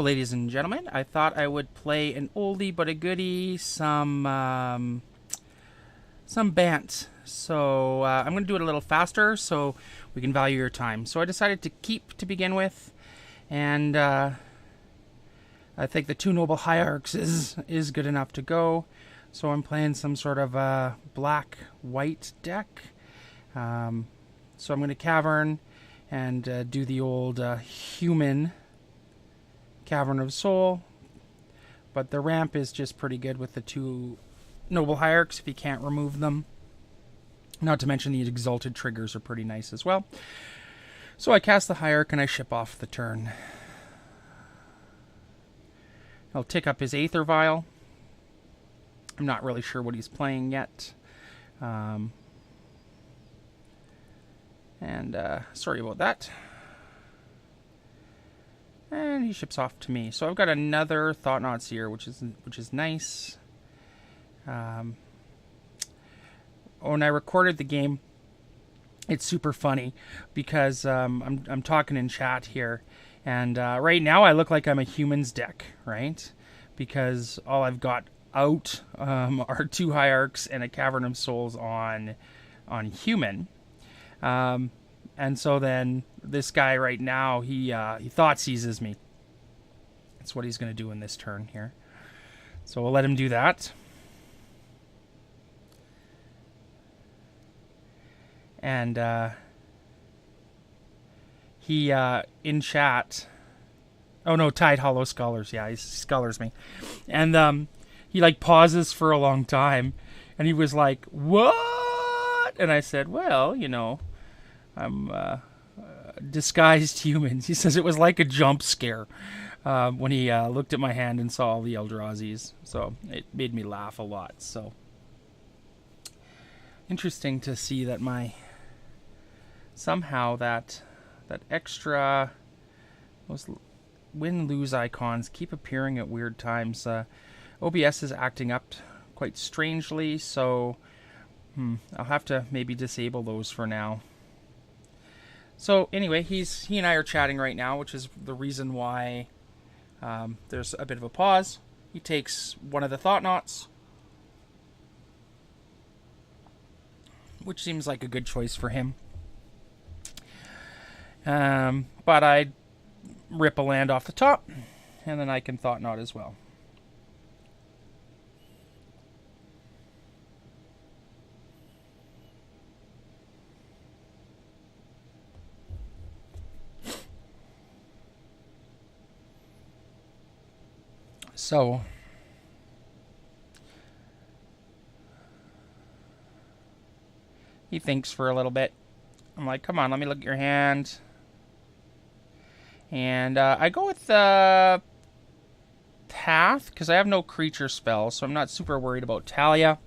ladies and gentlemen, I thought I would play an oldie but a goodie, some Bant. So I'm going to do it a little faster so we can value your time. So I decided to keep to begin with, and I think the two Noble Hierarchs is good enough to go. So I'm playing some sort of black-white deck. So I'm going to Cavern and do the old human Cavern of Soul. But the ramp is just pretty good with the two Noble Hierarchs if you can't remove them. Not to mention the Exalted triggers are pretty nice as well. So I cast the Hierarch and I ship off the turn. I'll tick up his Aether Vial. I'm not really sure what he's playing yet. Sorry about that. And he ships off to me. So I've got another Thought-Knot Seer, which is nice. When I recorded the game, it's super funny because I'm talking in chat here, and right now I look like I'm a humans deck, right? Because all I've got out are two Hierarchs and a Cavern of Souls on human. And so then this guy right now, he thought seizes me. That's what he's going to do in this turn here. So we'll let him do that. And he in chat. Oh no, Tide Hollow Scholars. Yeah, he scholars me. And he like pauses for a long time, and he was like, "What?" And I said, "Well, you know, I'm disguised humans." He says it was like a jump scare when he looked at my hand and saw all the Eldrazis. So it made me laugh a lot. So interesting to see that somehow that extra those win-lose icons keep appearing at weird times. OBS is acting up quite strangely, so I'll have to maybe disable those for now. So anyway, he and I are chatting right now, which is the reason why there's a bit of a pause. He takes one of the Thought-Knots, which seems like a good choice for him. But I rip a land off the top, and then I can Thought-Knot as well. So he thinks for a little bit. I'm like, come on, let me look at your hand. And I go with the Path, because I have no creature spell, so I'm not super worried about Talia.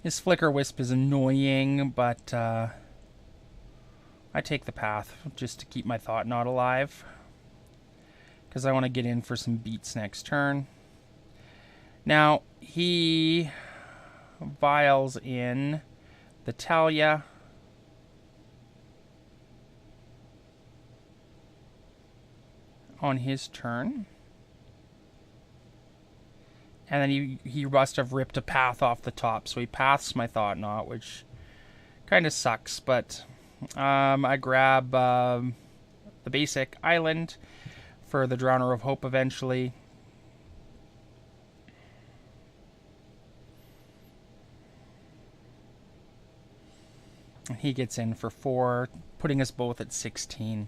His Flicker Wisp is annoying, but I take the Path just to keep my Thought-Knot alive, because I want to get in for some beats next turn. Now, he vials in the Talia. On his turn. And then he must have ripped a Path off the top, so he paths my Thought-Knot, which kind of sucks, but I grab the basic island for the Drowner of Hope eventually. He gets in for 4, putting us both at 16.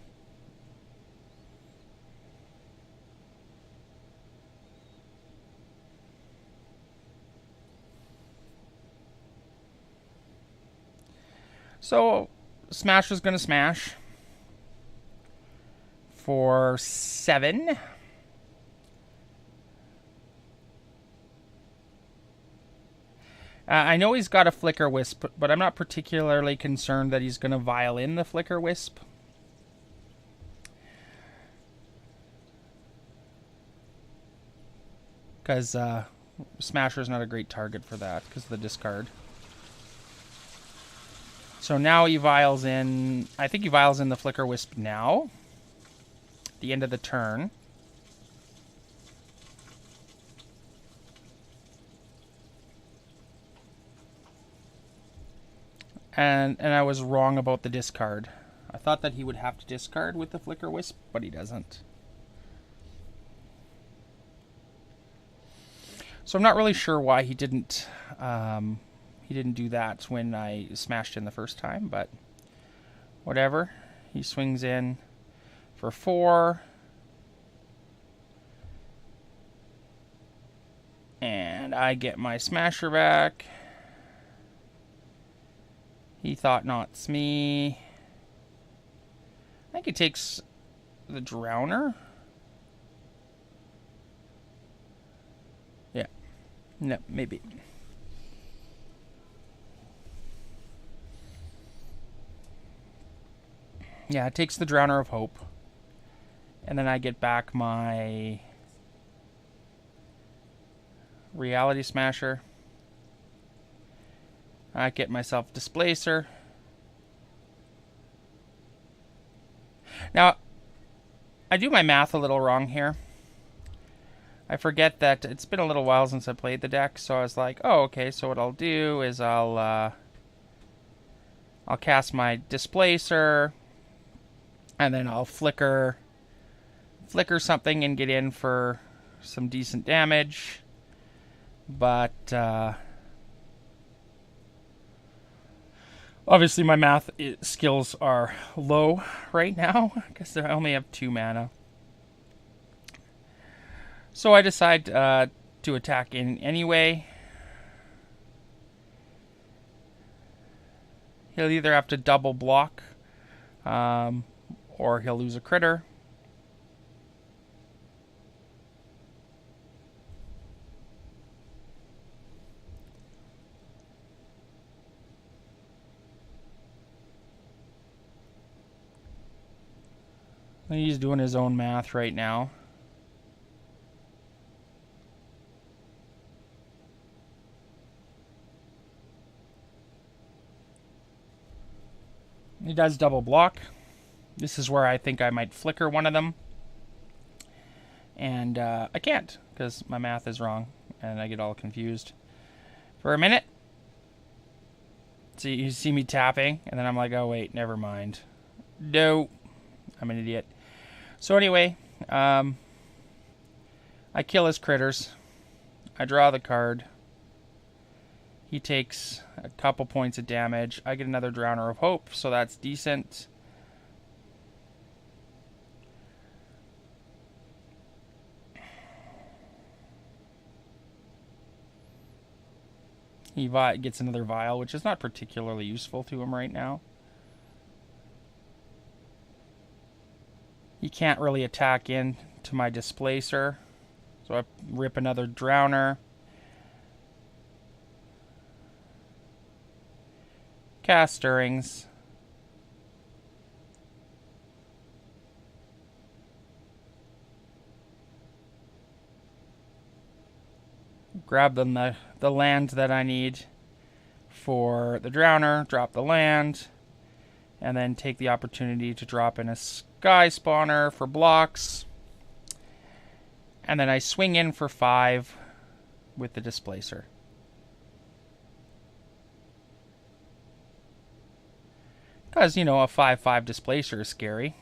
So, Smasher's going to smash for 7. I know he's got a Flicker Wisp, but I'm not particularly concerned that he's going to vial in the Flicker Wisp. Because Smasher's not a great target for that, because of the discard. So now he vials in, I think he vials in the Flicker Wisp now. the end of the turn. And I was wrong about the discard. I thought that he would have to discard with the Flicker Wisp, but he doesn't. So I'm not really sure why he didn't do that when I smashed in the first time, but whatever. He swings in for 4. And I get my Smasher back. He thought nots me. I think he takes the Drowner. Yeah. No, maybe. Yeah, it takes the Drowner of Hope. And then I get back my Reality Smasher. I get myself Displacer. Now, I do my math a little wrong here. I forget that it's been a little while since I played the deck, so I was like, oh, okay, so what I'll do is I'll cast my Displacer, and then I'll flicker something and get in for some decent damage. But obviously my math skills are low right now because I only have 2 mana. So I decide to attack in anyway. He'll either have to double block or he'll lose a critter. He's doing his own math right now. He does double block. This is where I think I might flicker one of them. And I can't because my math is wrong and I get all confused for a minute. So you see me tapping and then I'm like, oh wait, never mind. No, I'm an idiot. So anyway, I kill his critters. I draw the card. He takes a couple points of damage. I get another Drowner of Hope, so that's decent. He gets another Vial, which is not particularly useful to him right now. He can't really attack in to my Displacer, so I rip another Drowner. Cast Stirrings. Grab the land that I need for the Drowner, drop the land, and then take the opportunity to drop in a Sky Spawner for blocks. And then I swing in for 5 with the Displacer. Because, you know, a 5/5 Displacer is scary.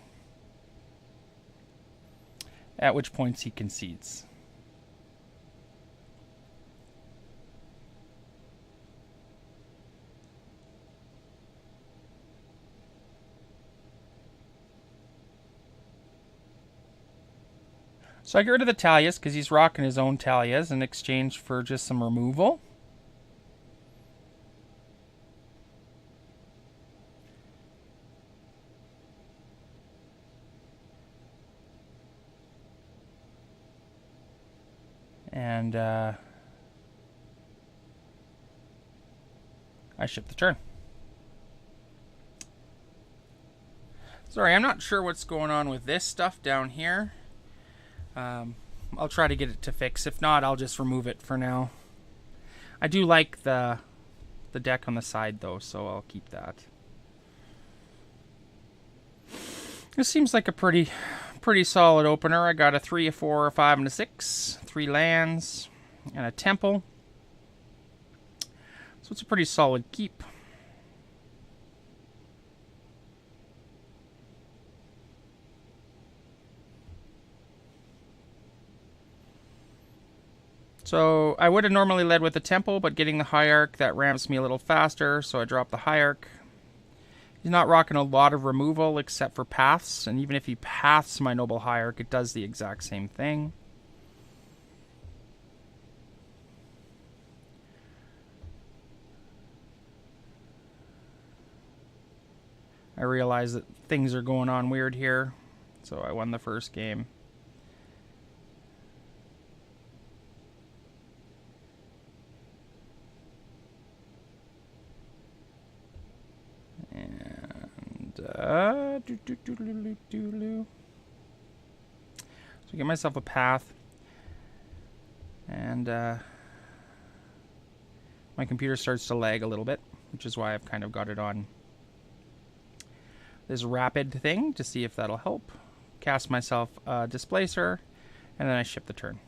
At which points he concedes. So I get rid of the Talias because he's rocking his own Talias in exchange for just some removal. And I ship the turn. Sorry, I'm not sure what's going on with this stuff down here. I'll try to get it to fix. If not, I'll just remove it for now. I do like the deck on the side, though, so I'll keep that. This seems like a pretty pretty solid opener. I got a 3, a 4, a 5, and a 6. 3 lands and a temple. So it's a pretty solid keep. So I would have normally led with the temple, but getting the hierarch, that ramps me a little faster, so I drop the hierarch. He's not rocking a lot of removal except for paths, and even if he paths my noble hierarch, it does the exact same thing. I realize that things are going on weird here, so I won the first game. So get myself a path, and my computer starts to lag a little bit, which is why I've kind of got it on this rapid thing to see if that'll help. Cast myself a displacer, and then I ship the turn.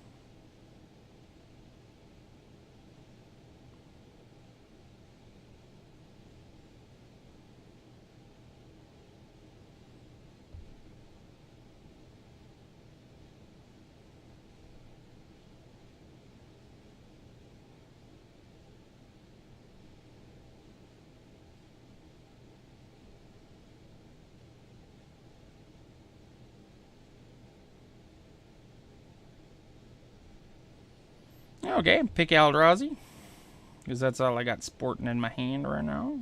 Okay, pick Eldrazi, because that's all I got sporting in my hand right now.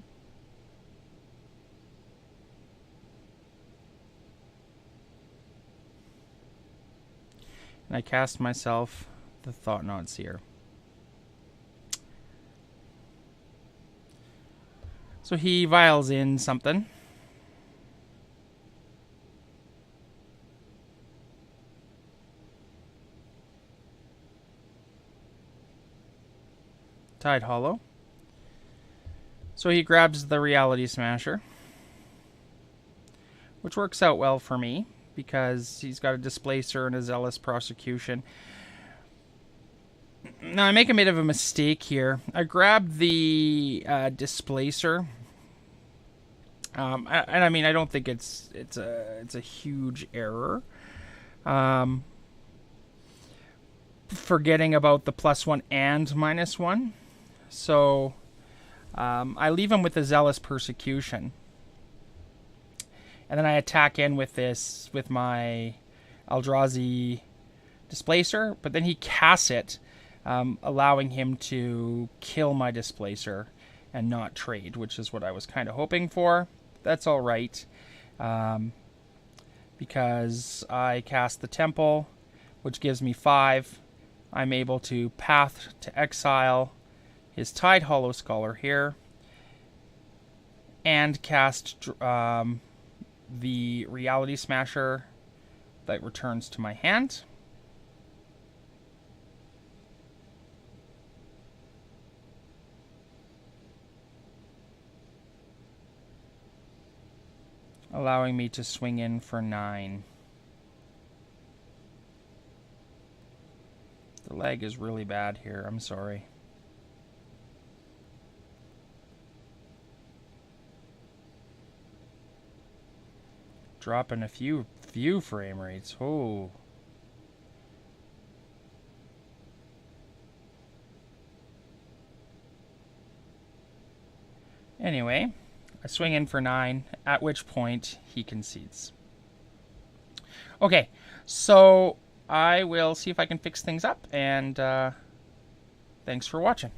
And I cast myself the Thought-Knot Seer. So he vials in something. Tide Hollow. So he grabs the Reality Smasher, which works out well for me because he's got a Displacer and a Zealous Prosecution. Now I make a bit of a mistake here. I grabbed the Displacer, and I mean I don't think it's a huge error. Forgetting about the +1 and -1. So I leave him with the Zealous Persecution. And then I attack in with this, with my Eldrazi Displacer. But then he casts it, allowing him to kill my Displacer and not trade, which is what I was kind of hoping for. That's all right. Because I cast the Temple, which gives me 5. I'm able to path to exile his Tide Hollow Scholar here, and cast the Reality Smasher that returns to my hand. Allowing me to swing in for 9. The lag is really bad here, I'm sorry. Dropping a few frame rates. Oh. Anyway, I swing in for 9, at which point he concedes. Okay, so I will see if I can fix things up, and thanks for watching.